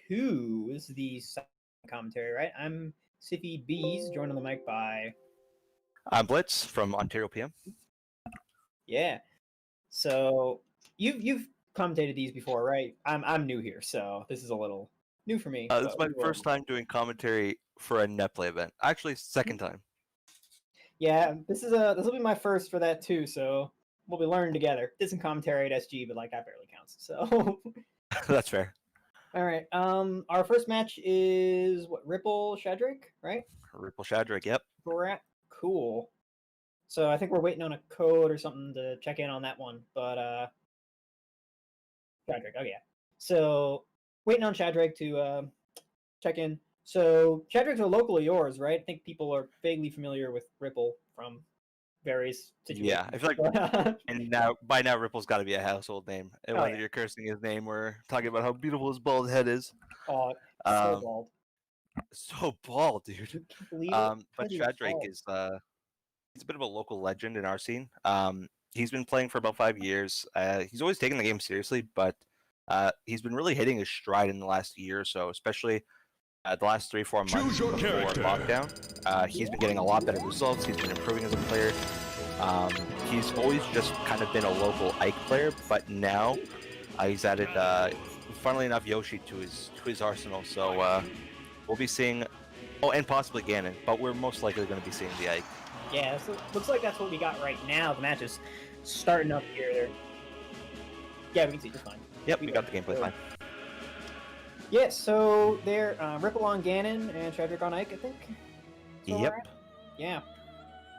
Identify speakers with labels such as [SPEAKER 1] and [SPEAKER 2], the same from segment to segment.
[SPEAKER 1] 2 is the commentary, right? I'm Siffy Bees, joined on the mic by...
[SPEAKER 2] I'm Blitz from Ontario PM.
[SPEAKER 1] Yeah. So you've commentated these before, right? I'm new here, so this is a little new for me.
[SPEAKER 2] This is my first time doing commentary for a netplay event. Actually, second time.
[SPEAKER 1] Yeah, this will be my first for that too, so we'll be learning together. Did some commentary at SG, but like that barely counts. So
[SPEAKER 2] That's fair.
[SPEAKER 1] All right. Our first match is what, Ripple Shadrick, right?
[SPEAKER 2] Ripple Shadrick, yep.
[SPEAKER 1] Cool. So I think we're waiting on a code or something to check in on that one. But Shadrick, oh yeah. So waiting on Shadrick to check in. So Shadrick's a local of yours, right? I think people are vaguely familiar with Ripple from various situations.
[SPEAKER 2] Yeah, I feel like and by now Ripple's got to be a household name. And whether you're cursing his name or talking about how beautiful his bald head is.
[SPEAKER 1] Oh, so bald.
[SPEAKER 2] So bald, dude. But Shadrick is he's a bit of a local legend in our scene. He's been playing for about 5 years. He's always taken the game seriously, but he's been really hitting his stride in the last year or so, especially the last 3-4 months before lockdown. He's been getting a lot better results. He's been improving as a player. He's always just kind of been a local Ike player, but now he's added, funnily enough, Yoshi to his arsenal. So we'll be seeing, and possibly Ganon, but we're most likely going to be seeing the Ike.
[SPEAKER 1] Yeah, so looks like that's what we got right now. The match is starting up here. Yeah, we can see just fine.
[SPEAKER 2] Yep, we got the gameplay fine.
[SPEAKER 1] Yeah, so they're Ripple on Ganon and Shadrick on Ike, I think.
[SPEAKER 2] Yep.
[SPEAKER 1] Right? Yeah.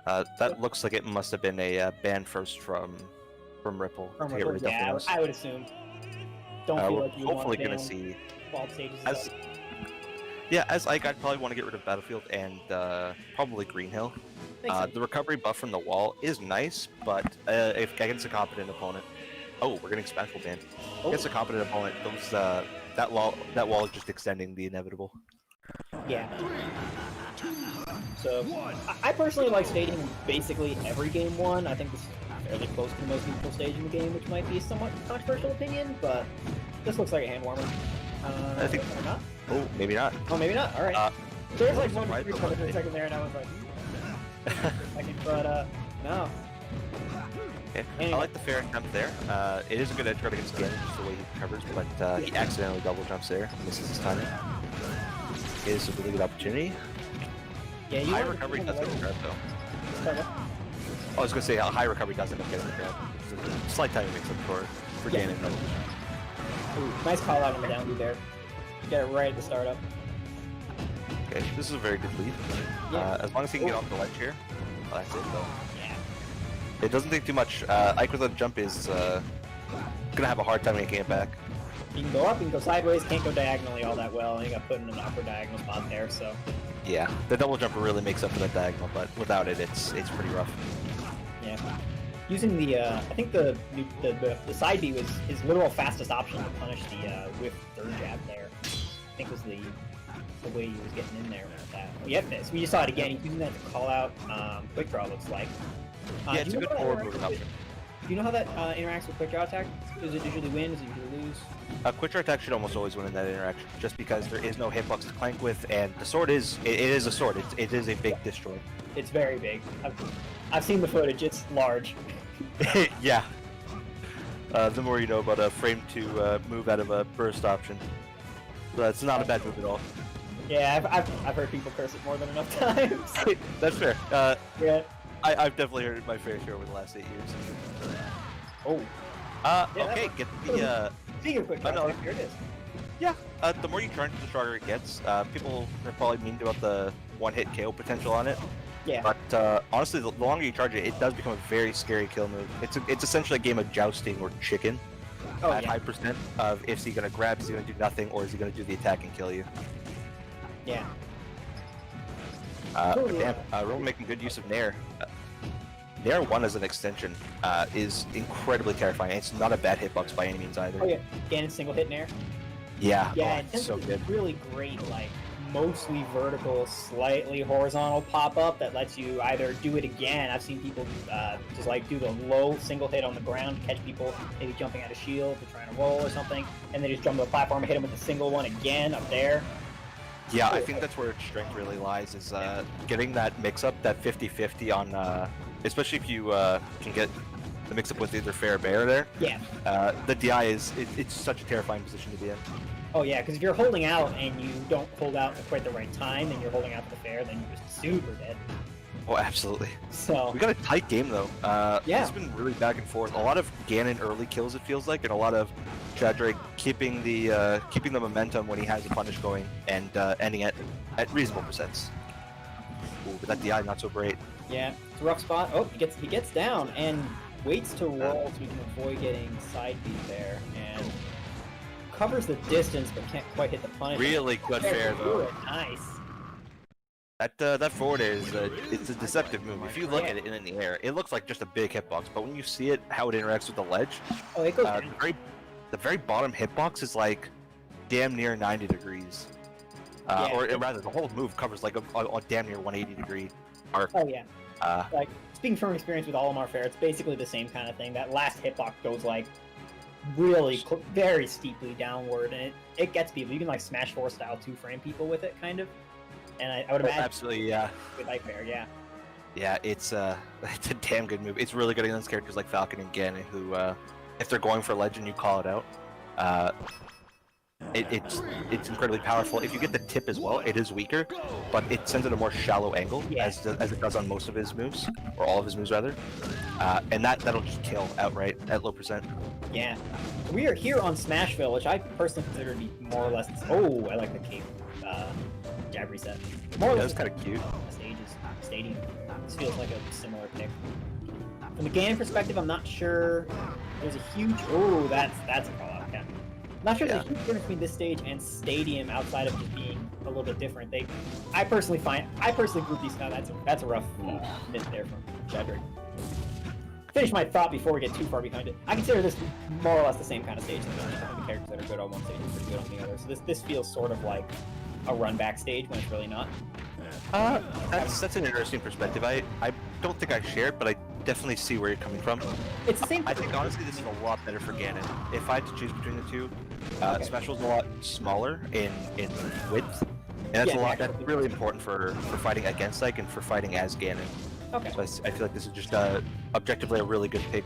[SPEAKER 2] That looks like it must have been a ban first from Ripple.
[SPEAKER 1] From Ripple, yeah, I would assume. Don't feel like you
[SPEAKER 2] hopefully going to see. As Ike, I'd probably want to get rid of Battlefield and probably Green Hill. The recovery buff from the wall is nice, but if against a competent opponent, we're getting Spatful banned. Against a competent opponent, that wall is just extending the inevitable.
[SPEAKER 1] Yeah. So I personally like staging basically every game one. I think this is fairly close to the most useful stage in the game, which might be a somewhat controversial opinion, but this looks like a hand warmer.
[SPEAKER 2] I think.
[SPEAKER 1] Or not?
[SPEAKER 2] Oh, maybe not.
[SPEAKER 1] Oh, maybe not. All right. There's like 1 degree for a second there, and I was like, but no.
[SPEAKER 2] Okay. Anyway. I like the fair attempt there. It is a good edge guard against Ganon, just the way he covers, but he accidentally double jumps there, misses his timing. It is a really good opportunity.
[SPEAKER 1] Yeah,
[SPEAKER 2] high recovery does get the grab though. I was gonna say high recovery does end up getting the grab. Slight timing mix up for Ganon.
[SPEAKER 1] Ooh, nice call out on the down B there. Get it right at the startup.
[SPEAKER 2] Okay, this is a very good lead. Yeah. As long as he can get off the ledge here, that's it though.
[SPEAKER 1] Yeah.
[SPEAKER 2] It doesn't take too much. Ike with a jump is gonna have a hard time making it back.
[SPEAKER 1] You can go up, you can go sideways, can't go diagonally all that well, and you got put in an upper diagonal spot there, so.
[SPEAKER 2] Yeah, the double jumper really makes up for that diagonal, but without it, it's pretty rough.
[SPEAKER 1] Yeah. Using the, I think the side B was his literal fastest option to punish the whiff third jab there. I think was the way he was getting in there with that. Yep, so we just saw it again. He's using that to call out quick draw, looks like.
[SPEAKER 2] Yeah, it's a good forward moving option.
[SPEAKER 1] Do you know how that interacts with quick draw attack? Does it usually win? Does it usually lose?
[SPEAKER 2] Quick draw attack should almost always win in that interaction, just because there is no hitbox to clank with, and the sword is it is a sword. It is a big destroy.
[SPEAKER 1] It's very big. I've seen the footage. It's large.
[SPEAKER 2] Yeah. The more you know about a frame to move out of a burst option, but it's not a bad move at all.
[SPEAKER 1] Yeah, I've heard people curse it more than enough times.
[SPEAKER 2] That's fair.
[SPEAKER 1] Yeah.
[SPEAKER 2] I've definitely heard it my fair share over the last 8 years.
[SPEAKER 1] Oh.
[SPEAKER 2] Okay, get the
[SPEAKER 1] Speaking of quick draw, here it is.
[SPEAKER 2] Yeah, the more you turn, the stronger it gets. People are probably mean about the one-hit KO potential on it.
[SPEAKER 1] Yeah.
[SPEAKER 2] But honestly, the longer you charge it, it does become a very scary kill move. It's essentially a game of jousting or chicken. At high percent of is he going to grab, is he going to do nothing, or is he going to do the attack and kill you?
[SPEAKER 1] Yeah.
[SPEAKER 2] Roman making good use of Nair. Nair 1 as an extension is incredibly terrifying. It's not a bad hitbox by any means either.
[SPEAKER 1] Oh yeah, Ganon single hit Nair.
[SPEAKER 2] Yeah,
[SPEAKER 1] yeah,
[SPEAKER 2] it's so good.
[SPEAKER 1] Really great, like mostly vertical, slightly horizontal pop-up that lets you either do it again. I've seen people just like do the low single hit on the ground, catch people maybe jumping out of shield to try and roll or something, and then just jump to the platform and hit them with a single one again up there.
[SPEAKER 2] Yeah, I think that's where its strength really lies, is getting that mix-up, that 50-50 on, especially if you can get the mix-up with either fair or bear there.
[SPEAKER 1] Yeah.
[SPEAKER 2] The DI it's such a terrifying position to be in.
[SPEAKER 1] Oh yeah, because if you're holding out and you don't hold out at quite the right time, and you're holding out to the fair, then you're just super dead.
[SPEAKER 2] Oh, absolutely.
[SPEAKER 1] So
[SPEAKER 2] we got a tight game though.
[SPEAKER 1] Yeah.
[SPEAKER 2] It's been really back and forth. A lot of Ganon early kills, it feels like, and a lot of Shadrick keeping the momentum when he has a punish going and ending at reasonable percents. Ooh, but that DI not so great.
[SPEAKER 1] Yeah, it's a rough spot. Oh, he gets down and waits to roll so he can avoid getting side beat there, and covers the distance but can't quite hit the punish.
[SPEAKER 2] Really good fair though.
[SPEAKER 1] Nice.
[SPEAKER 2] That forward air is it's a deceptive move. If you look at it in the air, it looks like just a big hitbox, but when you see it, how it interacts with the ledge,
[SPEAKER 1] oh, it goes down.
[SPEAKER 2] The very bottom hitbox is like damn near 90 degrees. Or rather, the whole move covers like a damn near 180 degree arc.
[SPEAKER 1] Oh yeah. Like, speaking from experience with Olimar Fair, it's basically the same kind of thing. That last hitbox goes like really very steeply downward, and it gets people. You can like Smash 4 style 2-frame people with it, kind of. And I would imagine
[SPEAKER 2] absolutely, yeah.
[SPEAKER 1] With Light Fair, yeah.
[SPEAKER 2] Yeah, it's a damn good move. It's really good against characters like Falcon and Ganon, who, if they're going for legend, you call it out. It's incredibly powerful. If you get the tip as well, it is weaker, but it sends it a more shallow angle, as it does on most of his moves, or all of his moves rather. And that'll just kill outright at low percent.
[SPEAKER 1] Yeah. We are here on Smashville, which I personally consider to be more or less. Oh, I like the cape jab reset. More or less.
[SPEAKER 2] That's kind of cute.
[SPEAKER 1] Stadium. This feels like a similar pick. From the Ganon perspective, I'm not sure. There's a huge. Oh, that's a call out. Yeah. I'm not sure there's a huge difference between this stage and Stadium outside of just being a little bit different. I personally group these. Now that's a rough miss there from Shadrick. Finish my thought before we get too far behind it. I consider this more or less the same kind of stage. The characters that are good on one stage and pretty good on the other. So this feels sort of like a run back stage when it's really not.
[SPEAKER 2] That's an interesting perspective. I don't think I share it, but I definitely see where you're coming from.
[SPEAKER 1] It's the same.
[SPEAKER 2] I think honestly this is a lot better for Ganon. If I had to choose between the two, Special's a lot smaller in width, and that's really important for fighting against Psych and for fighting as Ganon.
[SPEAKER 1] Okay.
[SPEAKER 2] So I feel like this is just objectively a really good pick.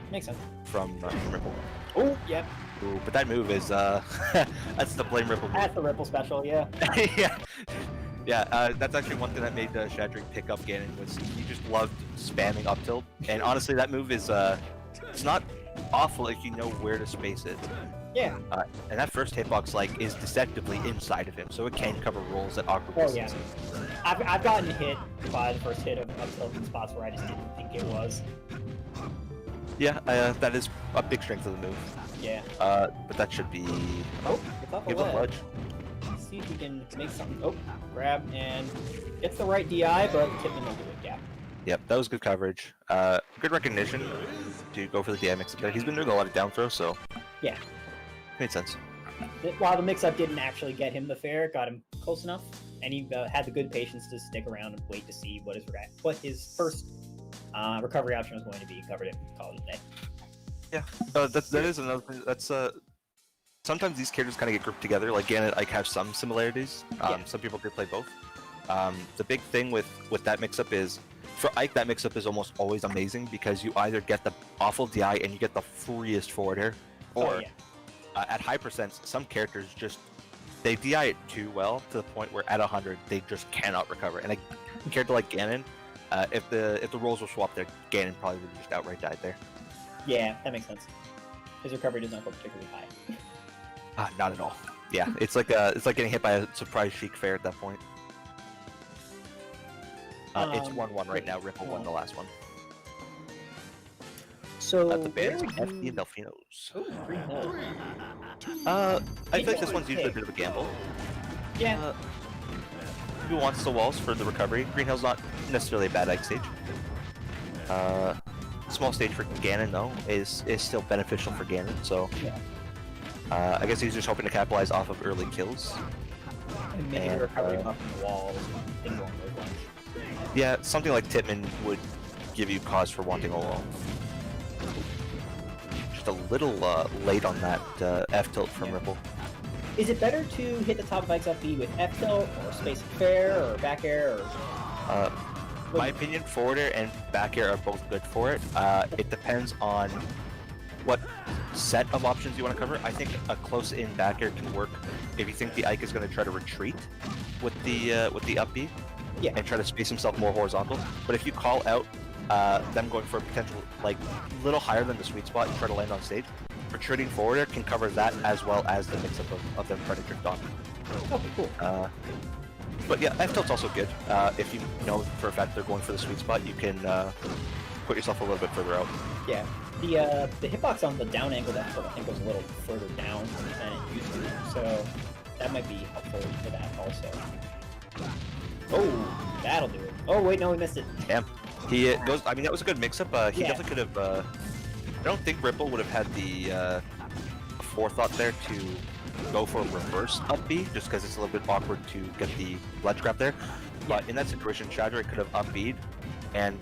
[SPEAKER 1] Makes sense.
[SPEAKER 2] From Ripple.
[SPEAKER 1] Oh, yep.
[SPEAKER 2] Ooh, but that move is that's the blame Ripple move.
[SPEAKER 1] That's the Ripple special, yeah.
[SPEAKER 2] Yeah, that's actually one thing that made Shadrick pick up Ganon, was he just loved spamming up tilt. And honestly, that move is it's not awful if you know where to space it.
[SPEAKER 1] Yeah.
[SPEAKER 2] And that first hitbox is deceptively inside of him, so it can cover rolls at awkward distances.
[SPEAKER 1] Yeah. I've gotten hit by the first hit of up tilt in spots where I just didn't think it was.
[SPEAKER 2] Yeah, that is a big strength of the move.
[SPEAKER 1] Yeah.
[SPEAKER 2] But that should be.
[SPEAKER 1] Oh, it's off a
[SPEAKER 2] ledge.
[SPEAKER 1] ledge. Let's see if we can make something. Oh, grab and gets the right DI, but tip him into the gap.
[SPEAKER 2] Yep, that was good coverage. Good recognition to go for the DI mix-up there. He's been doing a lot of down throw, so
[SPEAKER 1] yeah,
[SPEAKER 2] made sense.
[SPEAKER 1] While the mix-up didn't actually get him the fair, got him close enough, and he had the good patience to stick around and wait to see what his first recovery option was going to be. Covered it, called it a day. Yeah,
[SPEAKER 2] that is another thing. That's sometimes these characters kind of get grouped together. Like Ganon, have some similarities. Some people could play both. The big thing with that mix-up is, for Ike, that mix-up is almost always amazing because you either get the awful DI and you get the freest forward air, or at high percents, some characters they DI it too well to the point where at 100 they just cannot recover. And a character like Ganon, if the rolls were swapped there, Ganon probably would have just outright died there.
[SPEAKER 1] Yeah, that makes sense. His recovery does not go particularly high.
[SPEAKER 2] Not at all. Yeah, it's like getting hit by a surprise Sheik fair at that point. It's 1-1 right now. Ripple won the last one.
[SPEAKER 1] So
[SPEAKER 2] the Bears, FD, and Delfinos.
[SPEAKER 1] Ooh, Green Hill.
[SPEAKER 2] I think this one's usually a bit of a gamble.
[SPEAKER 1] Yeah.
[SPEAKER 2] Who wants the walls for the recovery? Green Hill's not necessarily a bad Ike stage. Small stage for Ganon though is still beneficial for Ganon, so I guess he's just hoping to capitalize off of early kills.
[SPEAKER 1] And maybe the recovery buff in the walls and things along those lines.
[SPEAKER 2] Yeah, something like Titman would give you cause for wanting a wall. Just a little late on that F tilt from Ripple.
[SPEAKER 1] Is it better to hit the top of Ike's up B with F tilt or space fair or back air or?
[SPEAKER 2] My opinion, forward air and back air are both good for it. It depends on what set of options you want to cover. I think a close-in back air can work if you think the Ike is going to try to retreat with the up B, and try to space himself more horizontal. But if you call out them going for a potential like little higher than the sweet spot and try to land on stage, retreating forward air can cover that as well as the mix-up of them trying to drift on.
[SPEAKER 1] Okay, cool.
[SPEAKER 2] But yeah, F tilt's also good. If you know for a fact they're going for the sweet spot, you can put yourself a little bit further out.
[SPEAKER 1] Yeah. The hitbox on the down angle F tilt I think was a little further down than it used to, so that might be helpful for that also. Oh, that'll do it. Oh wait, no, we missed it.
[SPEAKER 2] Damn. He goes. I mean, that was a good mix-up. He definitely could have. I don't think Ripple would have had the forethought there to go for a reverse up B, just because it's a little bit awkward to get the ledge grab there. But in that situation, Shadrick could have up B'd and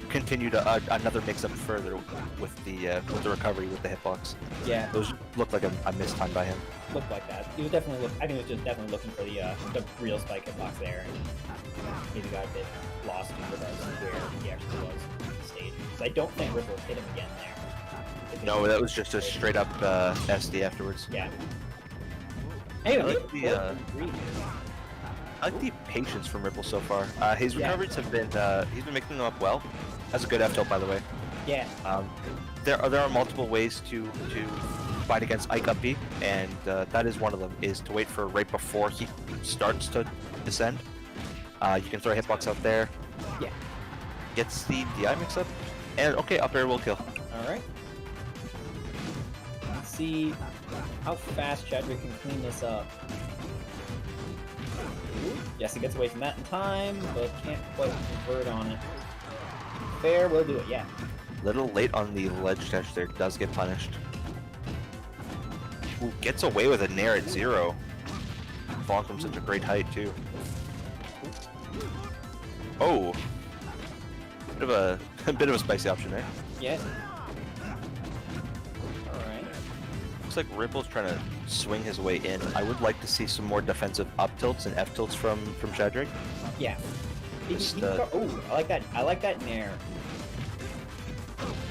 [SPEAKER 2] continued another mix-up further with the recovery with the hitbox.
[SPEAKER 1] Yeah.
[SPEAKER 2] Those looked like a missed time by him.
[SPEAKER 1] Looked like that. He was definitely I think it was just definitely looking for the real spike hitbox there, and maybe got a bit lost in regards to where he actually was on the stage. Because I don't think Ripple hit him again there.
[SPEAKER 2] No, that was just a straight up SD afterwards.
[SPEAKER 1] Yeah. Anyway,
[SPEAKER 2] I like the patience from Ripple so far. His recoveries have been he's been making them up well. That's a good F tilt, by the way.
[SPEAKER 1] Yeah.
[SPEAKER 2] There are multiple ways to fight against Ike up B, and that is one of them. Is to wait for right before he starts to descend. You can throw a hitbox out there.
[SPEAKER 1] Yeah.
[SPEAKER 2] Gets the DI mix up, and okay, up air will kill.
[SPEAKER 1] All right. Let's see how fast Shadrick can clean this up. Ooh. Yes, he gets away from that in time, but can't quite convert on it. Fair will do it, yeah.
[SPEAKER 2] Little late on the ledge dash there, does get punished. Ooh, gets away with a nair at 0. Falling from such a great height too. Oh, a bit of a spicy option there.
[SPEAKER 1] Yeah. Alright.
[SPEAKER 2] Looks like Ripple's trying to swing his way in. I would like to see some more defensive up tilts and F tilts from Shadrick.
[SPEAKER 1] Yeah. Oh, I like that nair.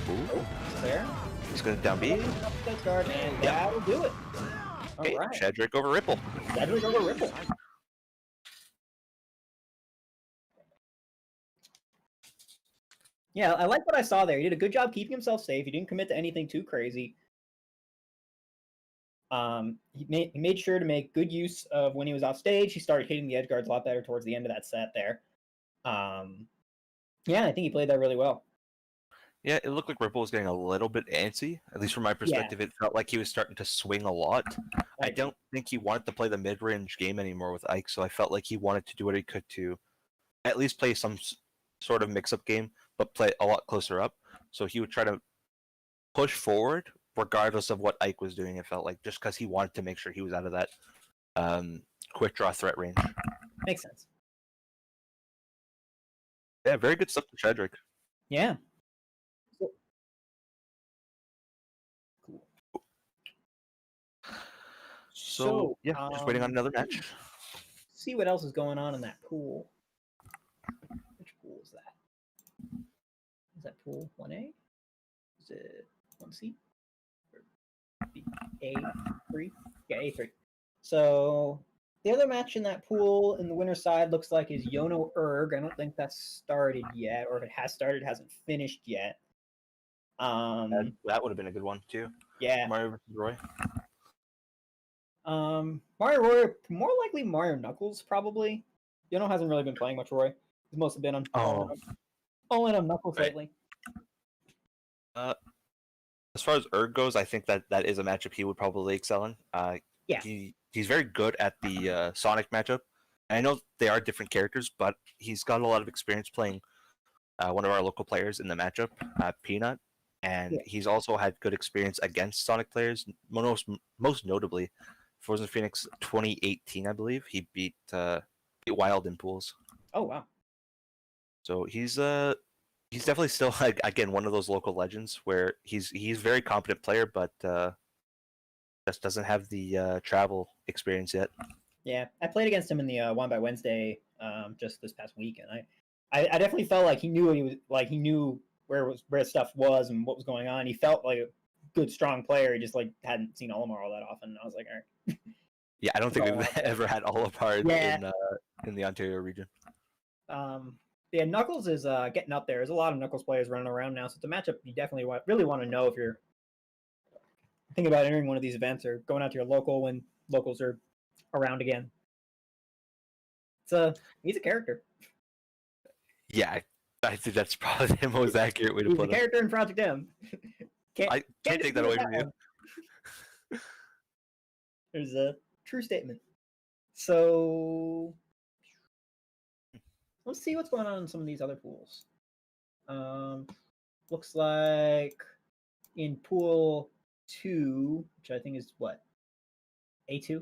[SPEAKER 2] Ooh.
[SPEAKER 1] Oh, there.
[SPEAKER 2] He's gonna down B.
[SPEAKER 1] Guard, and that'll do it.
[SPEAKER 2] Okay,
[SPEAKER 1] Alright.
[SPEAKER 2] Shadrick over Ripple.
[SPEAKER 1] Shadrick over Ripple. Yeah, I like what I saw there. He did a good job keeping himself safe. He didn't commit to anything too crazy. He made sure to make good use of when he was off stage. He started hitting the edge guards a lot better towards the end of that set there. Yeah, I think he played that really well.
[SPEAKER 2] Yeah, it looked like Ripple was getting a little bit antsy. At least from my perspective, it felt like he was starting to swing a lot. I don't think he wanted to play the mid-range game anymore with Ike, so I felt like he wanted to do what he could to at least play some sort of mix-up game, but play a lot closer up. So he would try to push forward regardless of what Ike was doing, it felt like, just because he wanted to make sure he was out of that quick draw threat range.
[SPEAKER 1] Makes sense.
[SPEAKER 2] Yeah, very good stuff to Shadrick.
[SPEAKER 1] Yeah.
[SPEAKER 2] So yeah, just waiting on another match.
[SPEAKER 1] See what else is going on in that pool. Which pool is that? Is that pool 1A? Is it 1C? A3? Yeah, A3. So the other match in that pool in the winner's side looks like is Yono Erg. I don't think that's started yet, or if it has started, it hasn't finished yet.
[SPEAKER 2] That would have been a good one too.
[SPEAKER 1] Yeah.
[SPEAKER 2] Mario versus Roy.
[SPEAKER 1] Mario Roy, more likely Mario Knuckles, probably. Yono hasn't really been playing much Roy. He's mostly been on all in on Knuckles lately.
[SPEAKER 2] As far as Erg goes, I think that is a matchup he would probably excel in.
[SPEAKER 1] Yeah.
[SPEAKER 2] He's very good at the Sonic matchup. And I know they are different characters, but he's got a lot of experience playing one of our local players in the matchup, Peanut. And he's also had good experience against Sonic players, most notably Frozen Phoenix 2018, I believe. He beat Wild in pools.
[SPEAKER 1] Oh wow.
[SPEAKER 2] So he's definitely still like again one of those local legends where he's a very competent player, but just doesn't have the travel experience yet.
[SPEAKER 1] Yeah, I played against him in the One by Wednesday just this past week, and I definitely felt like he knew what he was like. He knew where stuff was and what was going on. He felt like a good, strong player. He just like hadn't seen Olimar all that often. And I was like, all right.
[SPEAKER 2] Yeah, I don't think we've ever had Olimar in the Ontario region.
[SPEAKER 1] Yeah, Knuckles is getting up there. There's a lot of Knuckles players running around now, so it's a matchup you definitely really want to know if you're thinking about entering one of these events or going out to your local when locals are around again. He's a character.
[SPEAKER 2] Yeah, I think that's probably the most accurate way to put it.
[SPEAKER 1] He's a character in Project M.
[SPEAKER 2] I can't take that away from you.
[SPEAKER 1] There's a true statement. So let's see what's going on in some of these other pools. Looks like in pool 2, which I think is what? A2?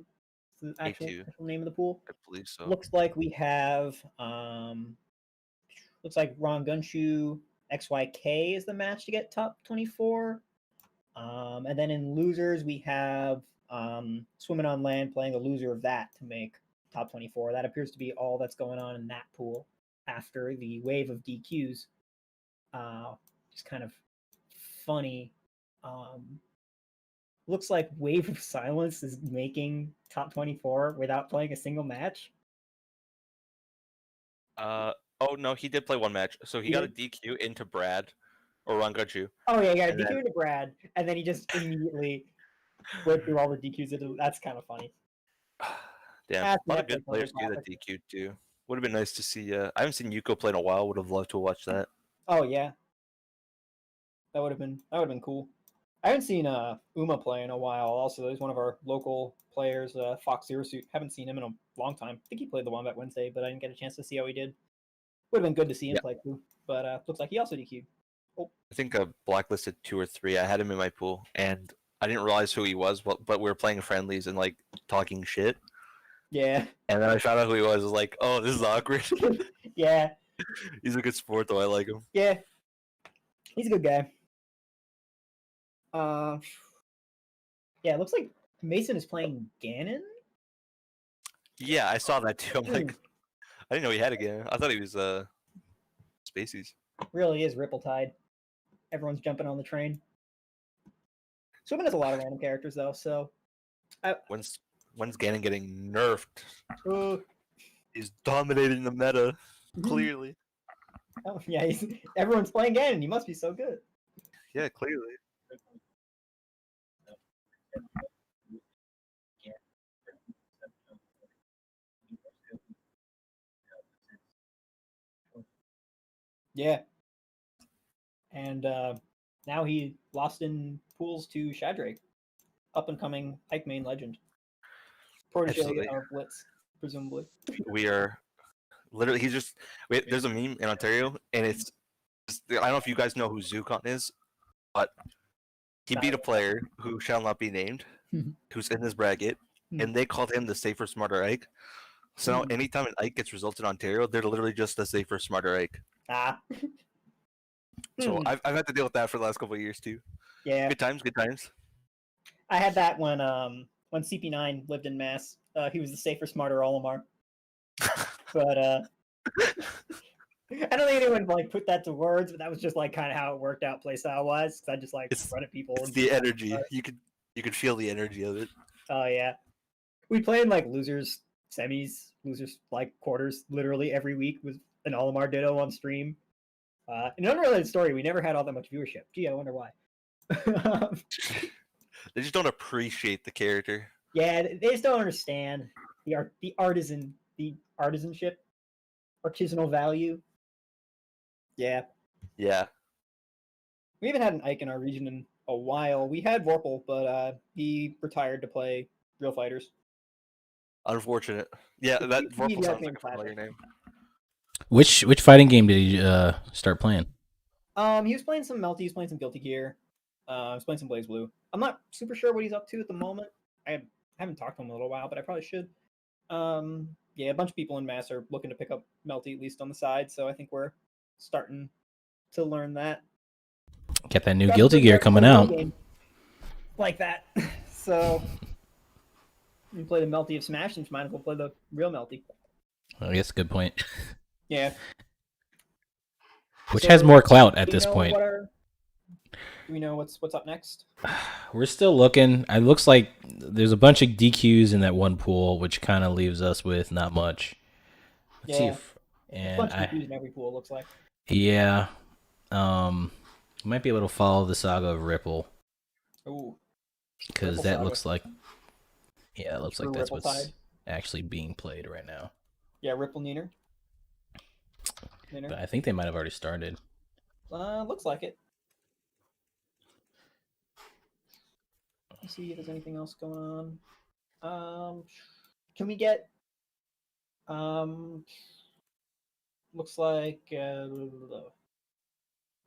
[SPEAKER 1] The actual name of the pool?
[SPEAKER 2] I believe so.
[SPEAKER 1] Looks like we have looks like Rongunshu XYK is the match to get top 24. And then in losers, we have Swimming on Land playing the loser of that to make top 24. That appears to be all that's going on in that pool after the wave of DQs. It's kind of funny. Looks like Wave of Silence is making top 24 without playing a single match.
[SPEAKER 2] Oh no, he did play one match. So he got a DQ into Brad or Rongunshu.
[SPEAKER 1] Oh yeah, he got a DQ into Brad, and then he just immediately went through all the DQs. That's kind of funny.
[SPEAKER 2] Damn, a lot of good players do that DQ too. Would have been nice to see. I haven't seen Yuko play in a while. Would have loved to watch that.
[SPEAKER 1] Oh yeah, that would have been cool. I haven't seen Uma play in a while. Also, he's one of our local players, Fox Zero Suit. Haven't seen him in a long time. I think he played the Wombat Wednesday, but I didn't get a chance to see how he did. Would have been good to see him play too, but looks like he also DQ'd. Oh.
[SPEAKER 2] I think I blacklisted 2 or 3. I had him in my pool, and I didn't realize who he was, but we were playing friendlies and like talking shit.
[SPEAKER 1] Yeah.
[SPEAKER 2] And then I found out who he was. I was like, oh, this is awkward.
[SPEAKER 1] Yeah.
[SPEAKER 2] He's a good sport, though. I like him.
[SPEAKER 1] Yeah. He's a good guy. Yeah, it looks like Mason is playing Ganon.
[SPEAKER 2] Yeah, I saw that too. I'm like, I didn't know he had a Ganon. I thought he was Spacies.
[SPEAKER 1] Really is Ripple-Tide. Everyone's jumping on the train. Swimming has a lot of random characters though, so.
[SPEAKER 2] When's Ganon getting nerfed? He's dominating the meta, clearly.
[SPEAKER 1] Oh yeah, everyone's playing Ganon. He must be so good.
[SPEAKER 2] Yeah, clearly.
[SPEAKER 1] Yeah. And now he lost in pools to Shadrick, up and coming Ike main legend. Protege of Blitz, presumably.
[SPEAKER 2] We are literally, there's a meme in Ontario, and it's, I don't know if you guys know who Zukon is, but he beat a player who shall not be named, who's in this bracket, and they called him the safer, smarter Ike. So now anytime an Ike gets results in Ontario, they're literally just the safer, smarter Ike. So I've had to deal with that for the last couple of years too.
[SPEAKER 1] Yeah. Good
[SPEAKER 2] times.
[SPEAKER 1] I had that when CP9 lived in Mass. He was the safer, smarter Olimar. But I don't think anyone like put that to words, but that was just like kind of how it worked out playstyle wise. Because I just like run at people.
[SPEAKER 2] It's the energy. You could feel the energy of it.
[SPEAKER 1] Oh yeah. We played like losers semis, losers like quarters, literally every week with an Olimar Ditto on stream. An unrelated story, we never had all that much viewership. Gee, I wonder why.
[SPEAKER 2] They just don't appreciate the character.
[SPEAKER 1] Yeah, they just don't understand the artisanship, artisanal value. Yeah.
[SPEAKER 2] Yeah.
[SPEAKER 1] We haven't had an Ike in our region in a while. We had Vorpal, but he retired to play Real Fighters.
[SPEAKER 2] Unfortunate. Yeah, that Vorpal sounds like a familiar name.
[SPEAKER 3] Which fighting game did he start playing?
[SPEAKER 1] He was playing some Melty, he was playing some Guilty Gear. He was playing some Blaze Blue. I'm not super sure what he's up to at the moment. I haven't talked to him in a little while, but I probably should. Yeah, a bunch of people in Mass are looking to pick up Melty, at least on the side, so I think we're starting to learn that.
[SPEAKER 3] Get that new Guilty Gear coming out.
[SPEAKER 1] Like that. So, you play the Melty of Smash, and might as well play the real Melty.
[SPEAKER 3] I guess good point.
[SPEAKER 1] Yeah.
[SPEAKER 3] Which has more clout at this point?
[SPEAKER 1] Do we know what's up next?
[SPEAKER 3] We're still looking. It looks like there's a bunch of DQs in that one pool, which kind of leaves us with not much. Let's see if,
[SPEAKER 1] and a bunch of DQs in every pool, it looks like.
[SPEAKER 3] Yeah. Might be able to follow the saga of Ripple.
[SPEAKER 1] Ooh.
[SPEAKER 3] Because that looks like... Yeah, it looks like that's
[SPEAKER 1] Ripple
[SPEAKER 3] what's
[SPEAKER 1] Tide.
[SPEAKER 3] actually being played right now.
[SPEAKER 1] Yeah, Ripple Neener.
[SPEAKER 3] But I think they might have already started.
[SPEAKER 1] Looks like it. Let's see if there's anything else going on. Can we get... looks like...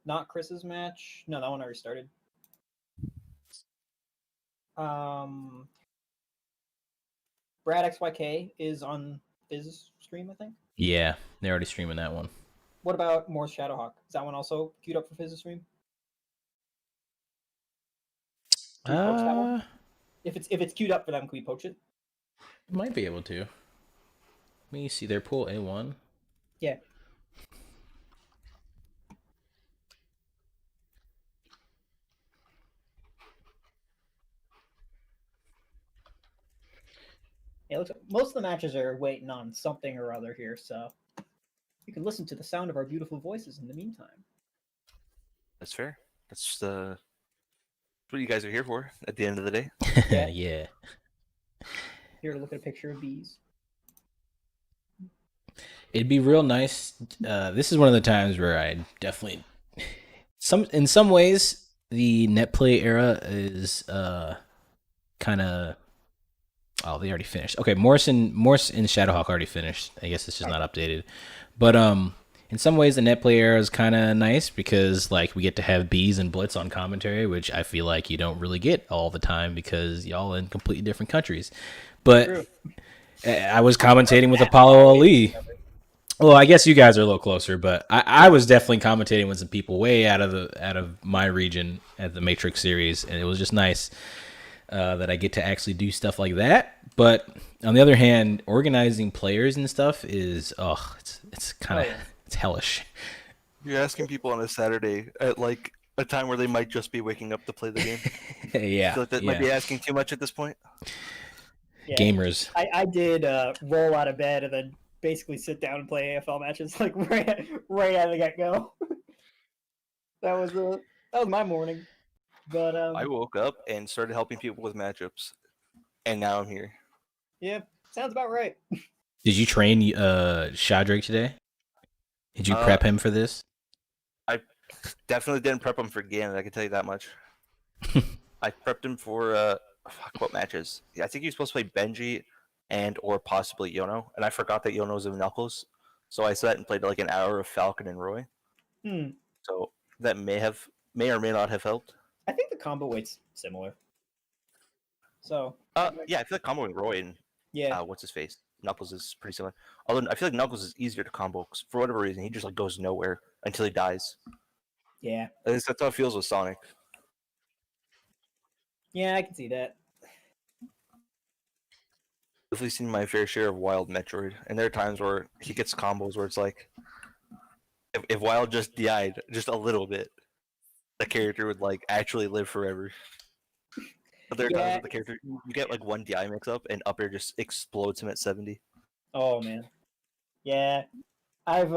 [SPEAKER 1] not Chris's match. No, that one already started. Brad XYK is on Fizz stream, I think.
[SPEAKER 3] Yeah, they're already streaming that one.
[SPEAKER 1] What about Morse Shadowhawk? Is that one also queued up for Fizz stream? Can we poach that one? If it's queued up for them, can we poach it?
[SPEAKER 3] Might be able to. Let me see their pool A1.
[SPEAKER 1] Yeah. Yeah, it looks like most of the matches are waiting on something or other here, so you can listen to the sound of our beautiful voices in the meantime.
[SPEAKER 2] That's fair. That's what you guys are here for at the end of the day.
[SPEAKER 3] Yeah.
[SPEAKER 1] Here to look at a picture of bees.
[SPEAKER 3] It'd be real nice. This is one of the times where I definitely... In some ways, the net play era is kind of... Oh, they already finished. Okay, Morse and Shadowhawk already finished. I guess it's just not updated. But in some ways, the net play era is kind of nice because like we get to have Bees and Blitz on commentary, which I feel like you don't really get all the time because y'all in completely different countries. But true. I was commentating with Apollo Ali. Well, I guess you guys are a little closer, but I was definitely commentating with some people way out of my region at the Matrix series, and it was just nice that I get to actually do stuff like that. But on the other hand, organizing players and stuff is it's kind of it's hellish.
[SPEAKER 2] You're asking people on a Saturday at like a time where they might just be waking up to play the game.
[SPEAKER 3] Yeah,
[SPEAKER 2] I feel like that might be asking too much at this point.
[SPEAKER 1] Yeah.
[SPEAKER 3] Gamers.
[SPEAKER 1] I did roll out of bed and then basically sit down and play AFL matches like right out of the get-go. that was my morning. But
[SPEAKER 2] I woke up and started helping people with matchups, and now I'm here.
[SPEAKER 1] Yeah, sounds about right.
[SPEAKER 3] Did you train Shadrick today? Did you prep him for this?
[SPEAKER 2] I definitely didn't prep him for Ganon, I can tell you that much. I prepped him for what matches? Yeah, I think he was supposed to play Benji or possibly Yono, and I forgot that Yono was in Knuckles, so I sat and played like an hour of Falcon and Roy. So that may or may not have helped.
[SPEAKER 1] I think the combo weight's similar. So
[SPEAKER 2] yeah, I feel like comboing Roy and what's his face? Knuckles is pretty similar. Although I feel like Knuckles is easier to combo because for whatever reason he just like goes nowhere until he dies.
[SPEAKER 1] Yeah.
[SPEAKER 2] At least that's how it feels with Sonic.
[SPEAKER 1] Yeah, I can see that.
[SPEAKER 2] Definitely seen my fair share of Wild Metroid, and there are times where he gets combos where it's like, if Wild just died just a little bit, the character would like actually live forever. But there are times with the character you get like one DI mix up and up air just explodes him at 70.
[SPEAKER 1] Oh man, yeah, I've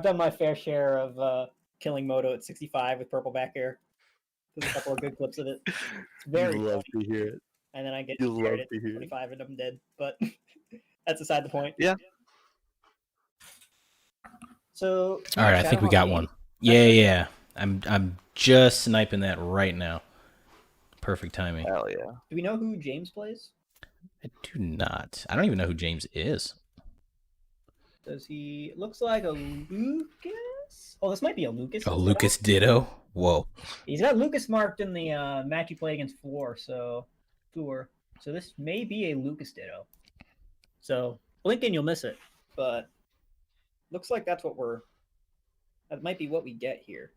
[SPEAKER 1] done my fair share of killing Moto at 65 with purple back air. There's a couple of good clips of it. It's very
[SPEAKER 2] love to hear it.
[SPEAKER 1] And then I get scared at 25 and I'm dead. But that's aside the point.
[SPEAKER 2] Yeah.
[SPEAKER 1] So
[SPEAKER 3] all right, I think we got one. Yeah. I'm just sniping that right now. Perfect timing.
[SPEAKER 2] Hell yeah.
[SPEAKER 1] Do we know who James plays?
[SPEAKER 3] I do not. I don't even know who James is.
[SPEAKER 1] Does he... Looks like a Lucas? Oh, this might be a Lucas.
[SPEAKER 3] Oh, Lucas Ditto? Whoa.
[SPEAKER 1] He's got Lucas marked in the match he played against Floor, so... So this may be a Lucas Ditto. So blink and you'll miss it, but looks like that's what that might be what we get here.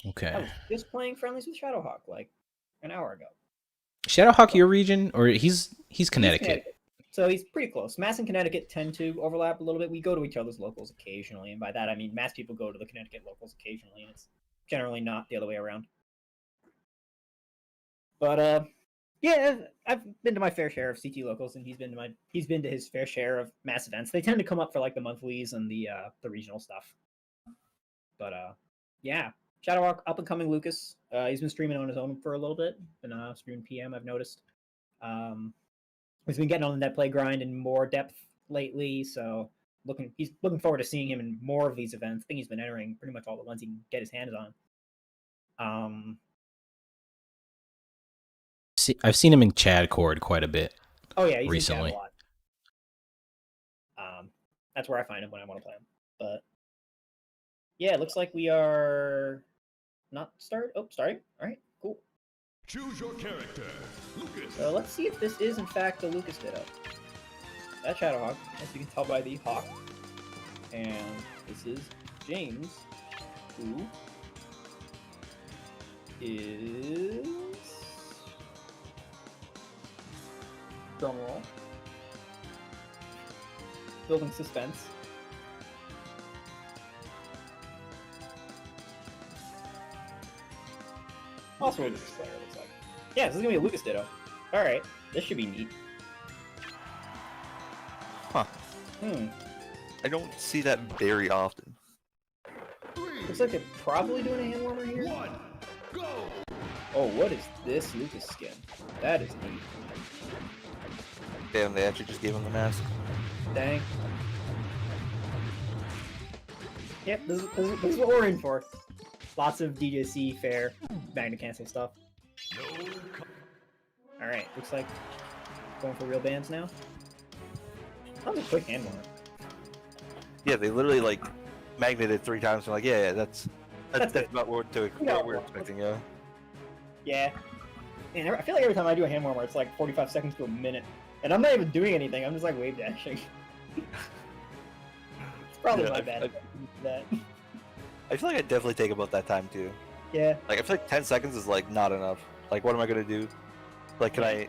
[SPEAKER 3] Okay.
[SPEAKER 1] I was just playing friendlies with Shadowhawk like an hour ago.
[SPEAKER 3] Shadowhawk, your region, or he's Connecticut.
[SPEAKER 1] So he's pretty close. Mass and Connecticut tend to overlap a little bit. We go to each other's locals occasionally, and by that I mean Mass people go to the Connecticut locals occasionally, and it's generally not the other way around. But yeah, I've been to my fair share of CT locals, and he's been to his fair share of Mass events. They tend to come up for like the monthlies and the regional stuff. But yeah, Shadowhawk, up and coming Lucas. He's been streaming on his own for a little bit, been streaming PM. I've noticed. He's been getting on the net play grind in more depth lately, so he's looking forward to seeing him in more of these events. I think he's been entering pretty much all the ones he can get his hands on.
[SPEAKER 3] I've seen him in Chad Cord quite a bit.
[SPEAKER 1] Oh yeah, he's
[SPEAKER 3] recently.
[SPEAKER 1] in Chad a lot. That's where I find him when I want to play him. But yeah, it looks like we are not started. Oh, starting. All right, cool.
[SPEAKER 4] Choose your character, Lucas.
[SPEAKER 1] So let's see if this is in fact the Lucas Ditto. That's Shadowhawk, as you can tell by the hawk. And this is James, who is drumroll. Building suspense. Also a Lucas player, looks like. Yeah, this is gonna be a Lucas Ditto. Alright, this should be neat.
[SPEAKER 2] Huh. I don't see that very often.
[SPEAKER 1] Looks like they're probably doing a hand warmer here.
[SPEAKER 4] One, go!
[SPEAKER 1] Oh, what is this Lucas skin? That is neat.
[SPEAKER 2] Damn, they actually just gave him the mask.
[SPEAKER 1] Dang. Yep, this is what we're in for. Lots of DJC fair magnet cancel stuff. Alright, looks like going for real bands now. That was a quick hand warmer.
[SPEAKER 2] Yeah, they literally like magneted 3 times and like, yeah, that's about what we're expecting, yeah.
[SPEAKER 1] Yeah. Man, I feel like every time I do a hand warmer, it's like 45 seconds to a minute. And I'm not even doing anything, I'm just like wave dashing. It's probably my bad.
[SPEAKER 2] I feel like I definitely take about that time too.
[SPEAKER 1] Yeah.
[SPEAKER 2] Like I feel like 10 seconds is like not enough. Like what am I gonna do? Like can I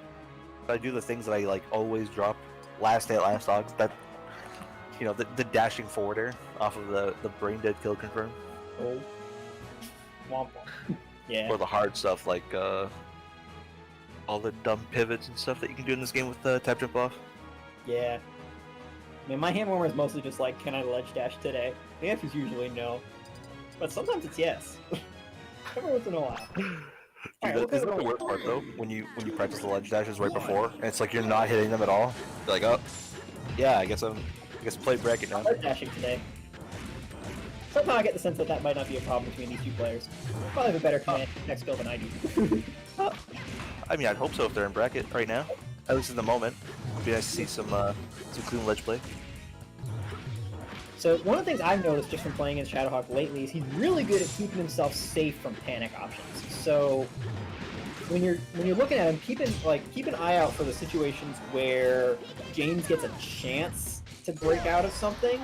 [SPEAKER 2] do the things that I like always drop last day at last dogs? That you know, the dashing forwarder off of the brain dead kill confirm.
[SPEAKER 1] Oh. Womp womp. Yeah.
[SPEAKER 2] Or the hard stuff like all the dumb pivots and stuff that you can do in this game with the tap jump off.
[SPEAKER 1] Yeah. I mean, my hand warmer is mostly just like, can I ledge dash today? The answer is usually no. But sometimes it's yes. Every once in a while.
[SPEAKER 2] Dude, isn't the worst part though when you practice the ledge dashes right before and it's like you're not hitting them at all? You're like, oh, yeah, I guess play bracket now.
[SPEAKER 1] Ledge dashing today. Somehow I get the sense that that might not be a problem between these two players. They probably have a better command next skill than I do.
[SPEAKER 2] I mean, I'd hope so if they're in bracket right now. At least in the moment. It'd be nice to see some clean ledge play.
[SPEAKER 1] So one of the things I've noticed just from playing as Shadowhawk lately is he's really good at keeping himself safe from panic options. So when you're looking at him, keep an eye out for the situations where James gets a chance to break out of something,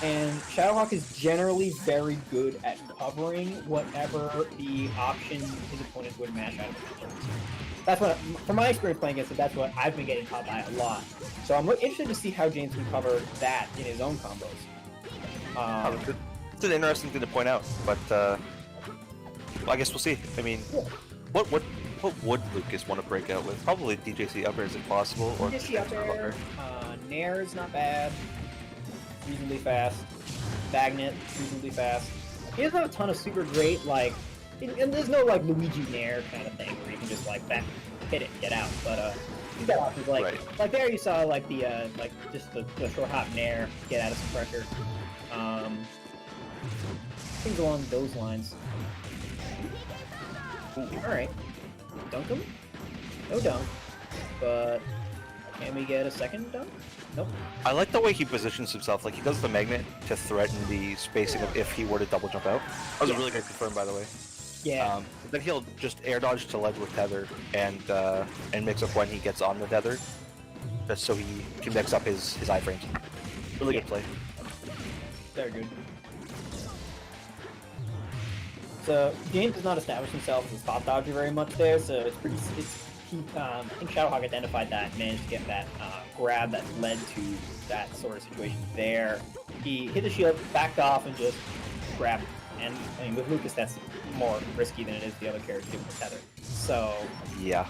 [SPEAKER 1] and Shadowhawk is generally very good at covering whatever the option his opponent would mash out of his turns. That's what, from my experience playing against him, that's what I've been getting caught by a lot. So I'm interested to see how James can cover that in his own combos.
[SPEAKER 2] It's an interesting thing to point out, but well, I guess we'll see. I mean, what would Lucas want to break out with? Probably DJC up air if possible, or
[SPEAKER 1] DJC up air. Nair is not bad. Reasonably fast. Magnet, reasonably fast. He doesn't have a ton of super great and there's no like Luigi Nair kind of thing where you can just like hit it, get out. But he's got options like there you saw like the just the short hop Nair, get out of some pressure. Things along those lines. Alright. Dunk him? No dunk. But can we get a second dunk? Nope.
[SPEAKER 2] I like the way he positions himself. Like he does the magnet to threaten the spacing of if he were to double jump out. That was a really good confirm, by the way.
[SPEAKER 1] Yeah.
[SPEAKER 2] Then he'll just air dodge to ledge with tether and mix up when he gets on the tether, just so he can mix up his iframes. Really good play.
[SPEAKER 1] Very good. So James does not establish himself as a spot dodger very much there, so it's pretty. I think Shadowhawk identified that, managed to get that grab that led to that sort of situation there. He hit the shield, backed off, and just grabbed. And I mean, with Lucas, that's more risky than it is the other character given the tether. So
[SPEAKER 2] yeah,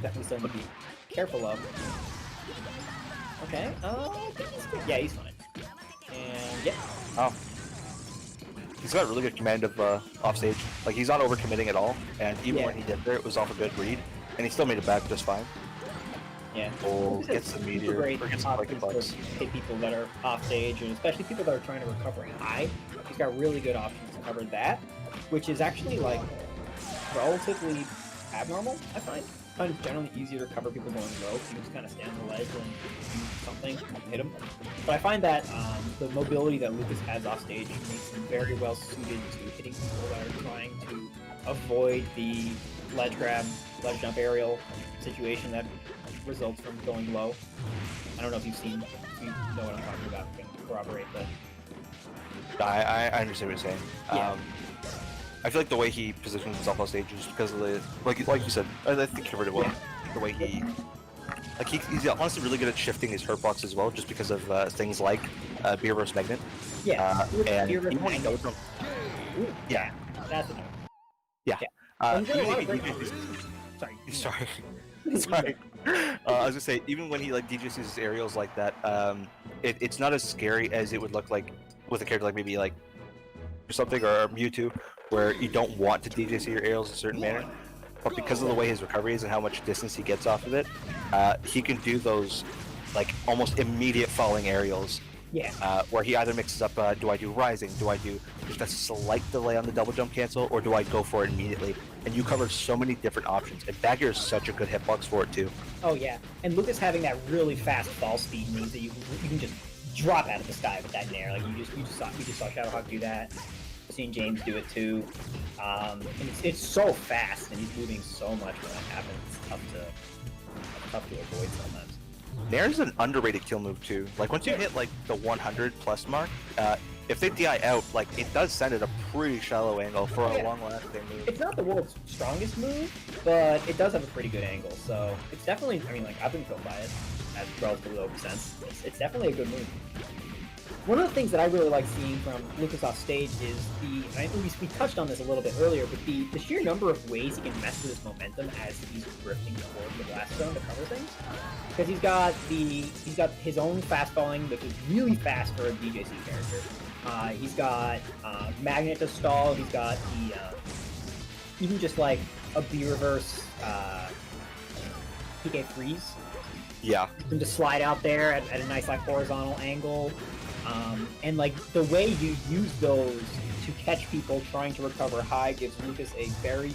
[SPEAKER 1] definitely something to be careful of. Okay. Yeah, he's fine. And yeah.
[SPEAKER 2] Oh. He's got really good command of offstage. Like, he's not overcommitting at all, and even when he did there, it was off a good read, and he still made it back just fine.
[SPEAKER 1] Yeah.
[SPEAKER 2] Oh, gets the meteor, or gets the Pocket Bucks.
[SPEAKER 1] Hit people that are off stage, and especially people that are trying to recover high. He's got really good options to cover that, which is actually, like, relatively abnormal, I find. I find it's generally easier to cover people going low, so you just kind of stand on the ledge and do something, hit them. But I find that the mobility that Lucas has off stage makes him very well suited to hitting people that are trying to avoid the ledge grab, ledge jump aerial situation that results from going low. I don't know if you know what I'm talking about. You can corroborate that.
[SPEAKER 2] I understand what you're saying.
[SPEAKER 1] Yeah.
[SPEAKER 2] I feel like the way he positions himself on stage is because of the like you said. I think you covered it well. The way he's honestly really good at shifting his hurt box as well, just because of things like Beer vs Magnet.
[SPEAKER 1] Yeah.
[SPEAKER 2] And
[SPEAKER 1] Beer
[SPEAKER 2] even when he goes from
[SPEAKER 1] yeah, that's enough.
[SPEAKER 2] yeah.
[SPEAKER 1] Sorry.
[SPEAKER 2] Sorry. I was gonna say, even when he like DJs his aerials like that, it's not as scary as it would look like with a character like maybe like or something or Mewtwo, where you don't want to DJC your aerials in a certain manner. But because of the way his recovery is and how much distance he gets off of it, he can do those like almost immediate falling aerials.
[SPEAKER 1] Yeah.
[SPEAKER 2] Where he either mixes up, do I do rising? Do I do just a slight delay on the double jump cancel, or do I go for it immediately? And you cover so many different options. And Bagheer is such a good hitbox for it too.
[SPEAKER 1] Oh yeah, and Lucas having that really fast fall speed means that you can just drop out of the sky with that nair. Like we just saw Shadowhawk do that. I've seen James do it too. And it's so fast, and he's moving so much when that happens. It's tough to avoid sometimes.
[SPEAKER 2] Nair's an underrated kill move too. Like once you hit like the 100 plus mark, if they DI out, like it does send at a pretty shallow angle for a long-lasting move.
[SPEAKER 1] It's not the world's strongest move, but it does have a pretty good angle. So it's definitely, I mean, like I've been killed by it at relatively low percents. It's definitely a good move. One of the things that I really like seeing from Lucas off stage is I think we touched on this a little bit earlier, but the sheer number of ways he can mess with his momentum as he's drifting toward the blast zone to cover things. Because he's got his own fast falling, which is really fast for a DJC character. He's got magnet to stall. He's got the even just like a B reverse PK freeze.
[SPEAKER 2] Yeah.
[SPEAKER 1] You can just slide out there at a nice like horizontal angle. And like the way you use those to catch people trying to recover high gives Lucas a very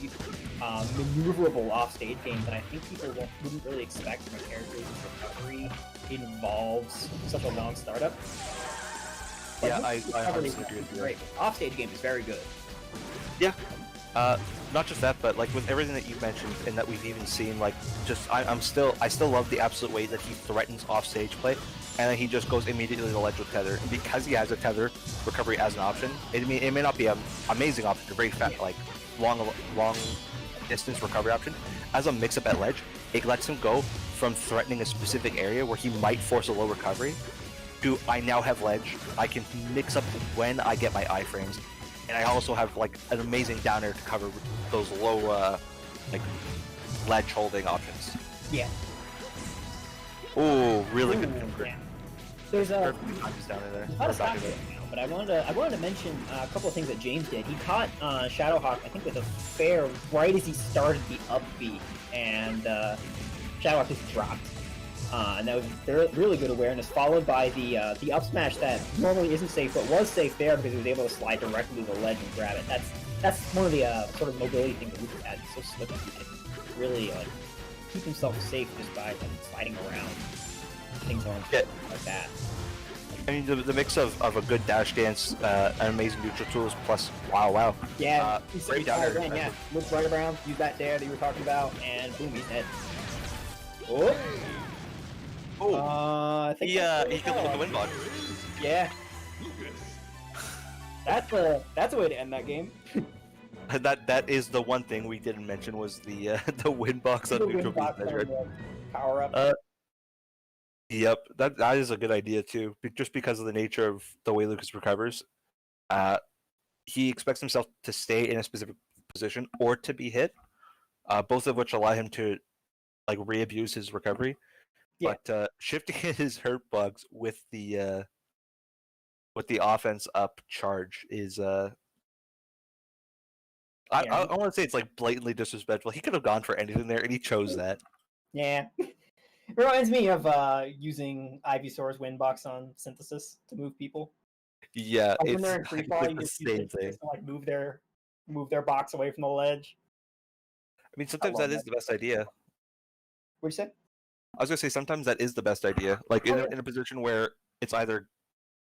[SPEAKER 1] maneuverable offstage game that I think people wouldn't really expect from a character whose recovery involves such a long startup. But
[SPEAKER 2] yeah, I agree with you.
[SPEAKER 1] Great. Offstage game is very good.
[SPEAKER 2] Yeah. Not just that, but like with everything that you've mentioned and that we've even seen, like just I still love the absolute way that he threatens offstage play. And then he just goes immediately to the ledge with tether. And because he has a tether recovery as an option, it may not be an amazing option, a very fast, like long distance recovery option. As a mix-up at ledge, it lets him go from threatening a specific area where he might force a low recovery to I now have ledge. I can mix up when I get my iframes, and I also have like an amazing down air to cover those low like ledge holding options.
[SPEAKER 1] Yeah.
[SPEAKER 2] Oh, really good finger.
[SPEAKER 1] Yeah. There's a
[SPEAKER 2] lot of
[SPEAKER 1] stuff now, but I wanted to mention a couple of things that James did. He caught Shadowhawk, I think, with a fair right as he started the up B, and Shadowhawk just dropped. And that was really good awareness, followed by the up smash that normally isn't safe, but was safe there because he was able to slide directly to the ledge and grab it. That's one of the sort of mobility things that Lucas had. He's so slick that he can really keep himself safe just by sliding around things on like that.
[SPEAKER 2] I mean, the mix of a good dash dance, an amazing neutral tools, plus wow.
[SPEAKER 1] Yeah,
[SPEAKER 2] great down air.
[SPEAKER 1] again, yeah. Looks right around, use that dare that you were talking about, and boom, he's dead. Oh. I think
[SPEAKER 2] he killed him with the wind bug.
[SPEAKER 1] Yeah. That's a way to end that game.
[SPEAKER 2] That is the one thing we didn't mention was the the wind box on neutral beast measure.
[SPEAKER 1] Power up.
[SPEAKER 2] Yep, that is a good idea too. Just because of the nature of the way Lucas recovers, he expects himself to stay in a specific position or to be hit, both of which allow him to like re-abuse his recovery.
[SPEAKER 1] Yeah.
[SPEAKER 2] But shifting his hurt bugs with the offense up charge is I want to say it's like blatantly disrespectful. He could have gone for anything there, and he chose that.
[SPEAKER 1] Yeah. It reminds me of using Ivysaur's Windbox on Synthesis to move people.
[SPEAKER 2] Yeah,
[SPEAKER 1] Like when
[SPEAKER 2] it's
[SPEAKER 1] they're in free fall,
[SPEAKER 2] like
[SPEAKER 1] you
[SPEAKER 2] the
[SPEAKER 1] just use
[SPEAKER 2] same
[SPEAKER 1] it
[SPEAKER 2] thing.
[SPEAKER 1] to like move their box away from the ledge.
[SPEAKER 2] I mean, sometimes that is the best idea.
[SPEAKER 1] What'd you say?
[SPEAKER 2] I was gonna say sometimes that is the best idea. Like in a position where it's either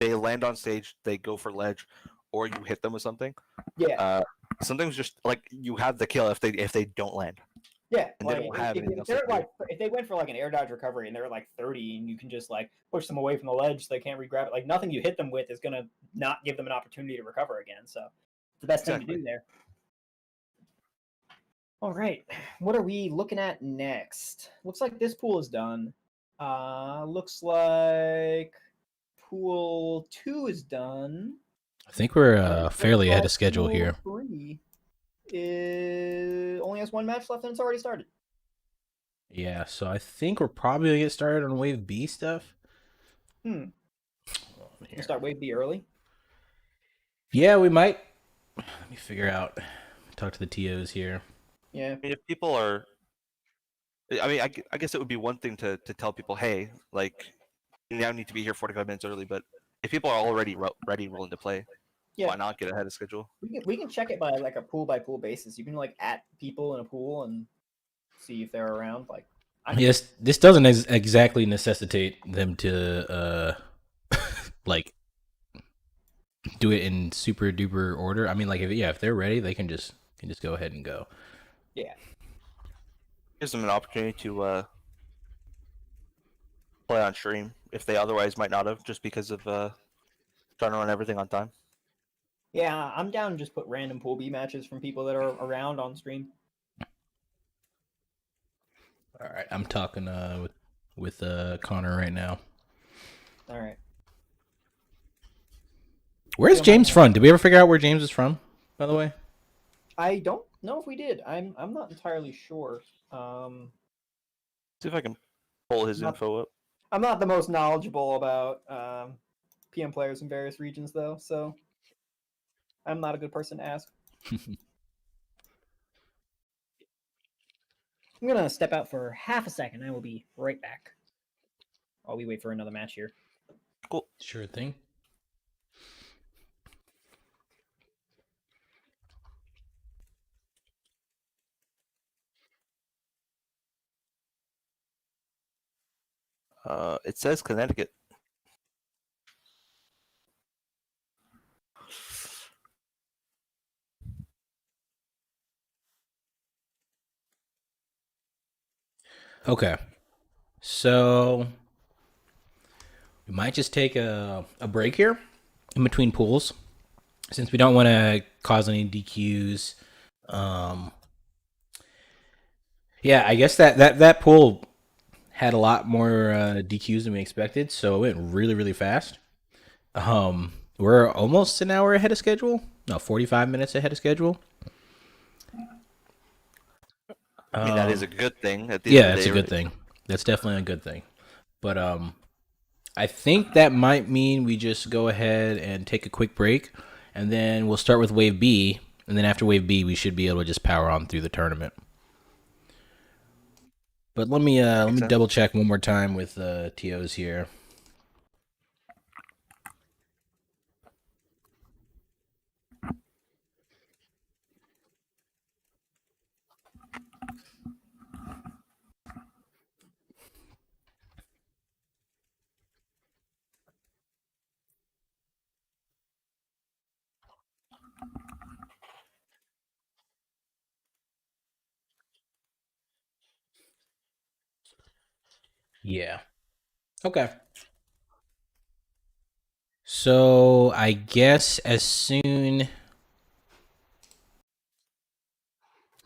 [SPEAKER 2] they land on stage, they go for ledge, or you hit them with something.
[SPEAKER 1] Yeah.
[SPEAKER 2] Sometimes just like you have the kill if they don't land.
[SPEAKER 1] Yeah,
[SPEAKER 2] And they don't have anything else
[SPEAKER 1] if,
[SPEAKER 2] to do.
[SPEAKER 1] if they went for like an air dodge recovery and they're like 30 and you can just like push them away from the ledge so they can't re-grab it, like nothing you hit them with is gonna not give them an opportunity to recover again. So it's the best thing to do there. All right, what are we looking at next? Looks like this pool is done. Looks like pool 2 is done.
[SPEAKER 3] I think we're fairly ahead of schedule here.
[SPEAKER 1] Pool 3 only has one match left and it's already started.
[SPEAKER 3] Yeah, so I think we're probably gonna get started on Wave B stuff.
[SPEAKER 1] You start Wave B early?
[SPEAKER 3] Yeah, we might. Let me figure out. Talk to the TOs here.
[SPEAKER 1] Yeah.
[SPEAKER 2] I mean, if people are, I mean, I guess it would be one thing to tell people, hey, like, you now need to be here 45 minutes early. But if people are already ready, willing to play, why not get ahead of schedule?
[SPEAKER 1] We can check it by like a pool by pool basis. You can like at people in a pool and see if they're around. Like,
[SPEAKER 3] yes, this doesn't exactly necessitate them to like do it in super duper order. I mean, like if they're ready, they can just go ahead and go.
[SPEAKER 1] Yeah,
[SPEAKER 2] gives them an opportunity to play on stream if they otherwise might not have, just because of trying to run everything on time.
[SPEAKER 1] Yeah, I'm down to just put random pool B matches from people that are around on stream.
[SPEAKER 3] All right, I'm talking with Connor right now.
[SPEAKER 1] All right.
[SPEAKER 3] Where's James from? Did we ever figure out where James is from, by the way?
[SPEAKER 1] I don't know if we did. I'm not entirely sure.
[SPEAKER 2] See if I can pull his info up.
[SPEAKER 1] I'm not the most knowledgeable about PM players in various regions, though, so I'm not a good person to ask. I'm gonna step out for half a second. I will be right back while we wait for another match here.
[SPEAKER 2] Cool.
[SPEAKER 3] Sure thing.
[SPEAKER 2] It says Connecticut.
[SPEAKER 3] Okay. So we might just take a break here in between pools since we don't want to cause any DQs. Yeah, I guess that pool had a lot more DQs than we expected, so it went really, really fast. We're almost an hour ahead of schedule. No, 45 minutes ahead of schedule.
[SPEAKER 2] I mean, that is a good thing.
[SPEAKER 3] Yeah, that's a good thing. That's definitely a good thing. But I think that might mean we just go ahead and take a quick break, and then we'll start with Wave B, and then after Wave B, we should be able to just power on through the tournament. But let me double check one more time with TOs here. Yeah. Okay. So I guess as soon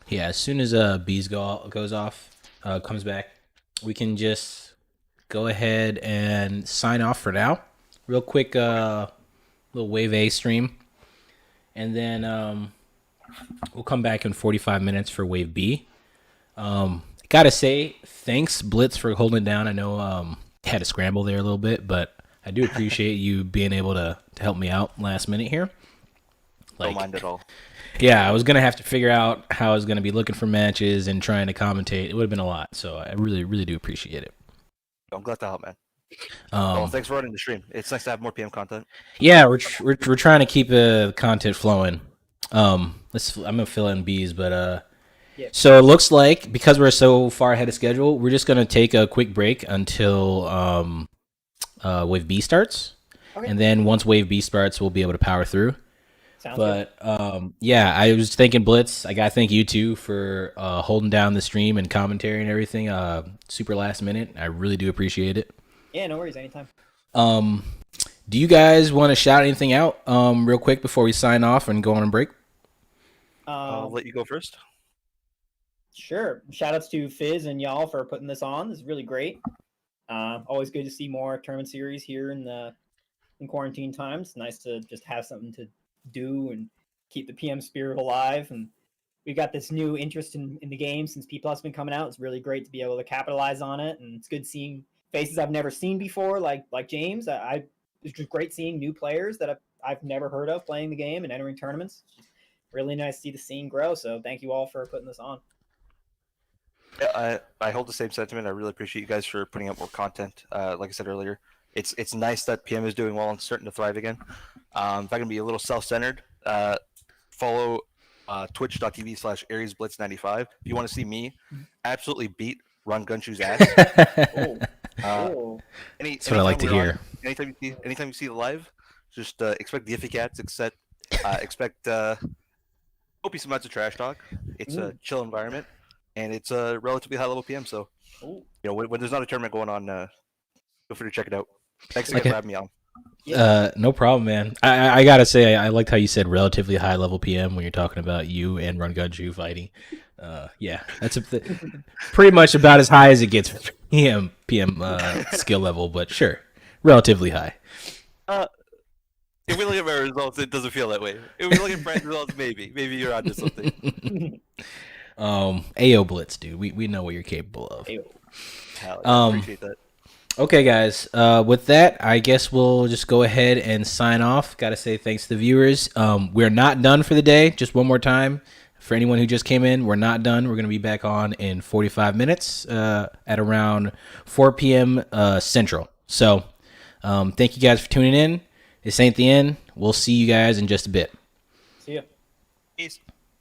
[SPEAKER 3] as Bees goes off, comes back, we can just go ahead and sign off for now. Real quick, little Wave A stream, and then we'll come back in 45 minutes for Wave B. Gotta say, thanks Blitz for holding it down. I know had to scramble there a little bit, but I do appreciate you being able to help me out last minute here.
[SPEAKER 2] Don't mind at all.
[SPEAKER 3] Yeah, I was going to have to figure out how I was going to be looking for matches and trying to commentate. It would have been a lot, so I really, really do appreciate it.
[SPEAKER 2] I'm glad to help, man. Well, thanks for running the stream. It's nice to have more PM content.
[SPEAKER 3] Yeah, we're trying to keep the content flowing. I'm going to fill in B's, but
[SPEAKER 1] Yeah.
[SPEAKER 3] So it looks like because we're so far ahead of schedule, we're just going to take a quick break until Wave B starts.
[SPEAKER 1] Okay.
[SPEAKER 3] And then once Wave B starts, we'll be able to power through.
[SPEAKER 1] Sounds good.
[SPEAKER 3] But yeah, I was thinking Blitz. I gotta thank you too for holding down the stream and commentary and everything. Super last minute. I really do appreciate it.
[SPEAKER 1] Yeah, no worries. Anytime.
[SPEAKER 3] Do you guys want to shout anything out real quick before we sign off and go on a break?
[SPEAKER 2] I'll let you go first.
[SPEAKER 1] Sure. Shoutouts to Fizz and y'all for putting this on. This is really great. Always good to see more tournament series here in quarantine times. Nice to just have something to do and keep the PM spirit alive. And we've got this new interest in the game since P+ been coming out. It's really great to be able to capitalize on it, and it's good seeing faces I've never seen before, like James. It's just great seeing new players that I've never heard of playing the game and entering tournaments. It's just really nice to see the scene grow. So thank you all for putting this on.
[SPEAKER 2] Yeah, I hold the same sentiment. I really appreciate you guys for putting out more content. Like I said earlier, it's nice that PM is doing well and starting to thrive again. If I can be a little self-centered, follow twitch.tv/AriesBlitz95 if you want to see me absolutely beat Rongunshu's ass.
[SPEAKER 3] That's what I like to hear.
[SPEAKER 2] Anytime you see it live, just expect the iffy cats. Expect copious amounts of trash talk. It's a chill environment, and it's a relatively high level PM. So, when there's not a tournament going on, feel free to check it out. Thanks again for having me on.
[SPEAKER 3] No problem, man. I gotta say, I liked how you said relatively high level PM when you're talking about you and Rongunshu fighting. Yeah, that's pretty much about as high as it gets for PM skill level, but sure, relatively high.
[SPEAKER 2] If we look at my results, it doesn't feel that way. If we look at Brad's results, maybe you're onto something.
[SPEAKER 3] AO Blitz, dude, we know what you're capable of.
[SPEAKER 2] I appreciate that.
[SPEAKER 3] Okay, guys. With that, I guess we'll just go ahead and sign off. Got to say thanks to the viewers. We're not done for the day. Just one more time. For anyone who just came in, we're not done. We're going to be back on in 45 minutes at around 4 p.m. Central. So thank you guys for tuning in. This ain't the end. We'll see you guys in just a bit.
[SPEAKER 1] See ya.
[SPEAKER 2] Peace.